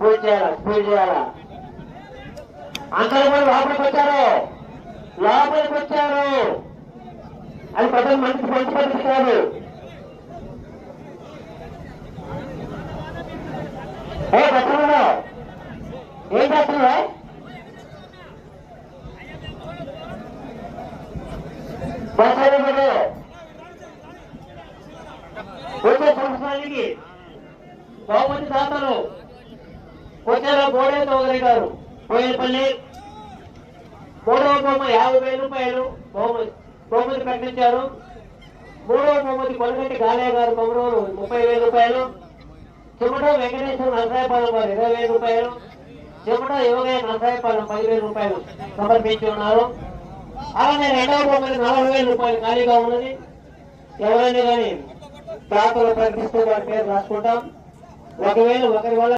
పూజ చేయాలా పూజ చేయాలా అందరూ కూడా లోపలికి వచ్చారు లోపలికి వచ్చారు అది ప్రజలు మంచి మంచి పద్ధతి కాదు ఏ పక్కన ఏం చేస్తున్నా వచ్చే సంవత్సరానికి బహుమతి దాతలు కొచ్చారు గోడేతో గారు కోయిలపల్లి మూడవ బొమ్మ 50,000 రూపాయలు బహుమతి ప్రకటించారు. మూడవ బహుమతి కొనగంటి గాలయ్య గారు కొమరూరు 30,000 రూపాయలు. చిమట వెంకటేశ్వర నరసాయపాలెం వారు 20,000 రూపాయలు. చిమట యువగయ్య నరసాయపాలెం 10,000 రూపాయలు సమర్పించి ఉన్నారు. అలానే రెండవ బొమ్మకి 40,000 రూపాయలు ఖాళీగా ఉన్నది. ఎవరైనా కానీ దాతలు ప్రకటిస్తూ వారి పేరు రాసుకుంటాం. ఒకవేళ ఒకరి వల్ల